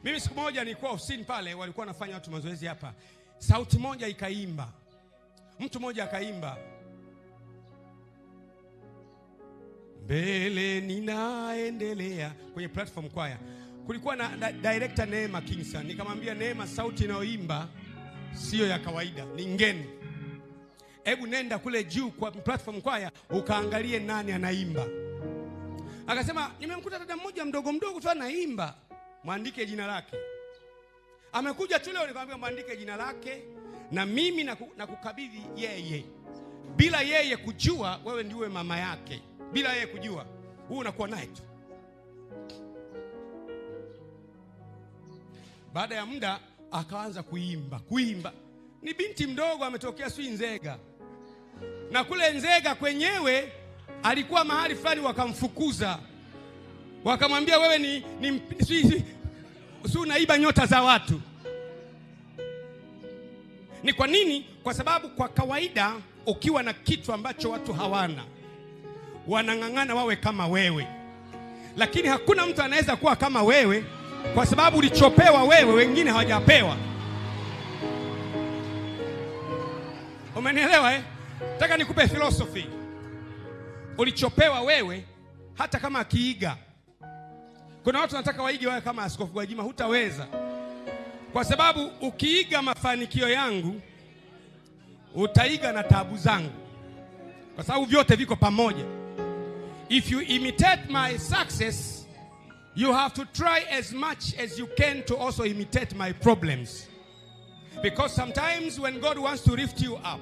Mimi siku moja nilikuwa ofisini pale, walikuwa wanafanya watu mazoezi hapa. Sauti moja ikaimba. Mtu mmoja akaimba, mbele ninaendelea, kwenye platform choir. Kulikuwa na director Neema Kingson. Nikamwambia Neema, sauti inayoimba sio ya kawaida, ni ngeni. Hebu nenda kule juu kwa platform choir ukaangalie nani anaimba. Akasema nimemkuta dada mmoja mdogo tu anaimba, mwandike jina lake. Amekuja tu leo, nikamwambia mwandike jina lake na mimi na kukabidhi yeye. Bila yeye kujua wewe ndiwe mama yake. Bila yeye kujua, wewe unakuwa naye tu. Baada ya muda akaanza kuimba. Ni binti mdogo ametokea Nzega. Na kule Nzega kwenyewe alikuwa mahali fulani, wakamfukuza. Wakamwambia wewe ni unaiba nyota za watu. Ni kwa nini? Kwa sababu kwa kawaida ukiwa na kitu ambacho watu hawana, wanang'ang'ana wawe kama wewe. Lakini hakuna mtu anaweza kuwa kama wewe, kwa sababu ulichopewa wewe wengine hawajapewa. Umenielewa? Nataka nikupe philosophy. Ulichopewa wewe, hata kama akiiga. Kuna watu wanataka waige wawe kama Askofu Gwajima, hutaweza. Kwa sababu ukiiga mafanikio yangu, utaiga na taabu zangu. Kwa sababu vyote viko pamoja. If you imitate my success, you have to try as much as you can to also imitate my problems. Because sometimes when God wants to lift you up,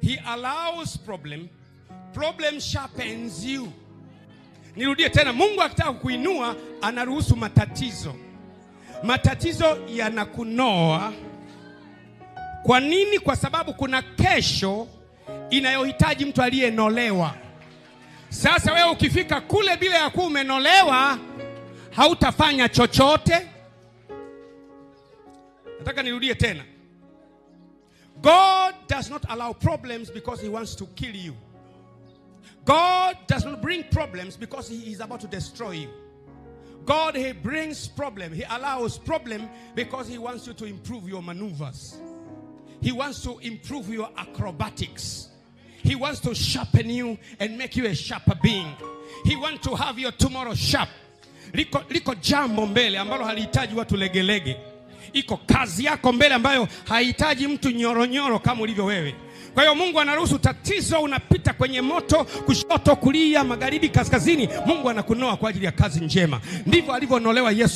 He allows problem sharpens you. Nirudie tena, Mungu akitaka kukuinua anaruhusu matatizo. Matatizo yanakunoa. Kwa nini? Kwa sababu kuna kesho inayohitaji mtu aliyenolewa. Sasa wewe ukifika kule bila ya kuwa umenolewa, hautafanya chochote. Nataka nirudie tena. God does not allow problems because He wants to kill you. God does not bring problems because He is about to destroy you. God, He brings problem. He allows problem because He wants you to improve your maneuvers. He wants to improve your acrobatics. He wants to sharpen you and make you a sharper being. He wants to have your tomorrow sharp. Liko jambo mbele ambalo halihitaji watu legelege. Iko kazi yako mbele ambayo haihitaji mtu nyoronyoro kama ulivyo wewe. Kwa hiyo Mungu anaruhusu tatizo, unapita kwenye moto, kushoto, kulia, magharibi, kaskazini. Mungu anakunoa kwa ajili ya kazi njema. Ndivyo alivyonolewa Yesu.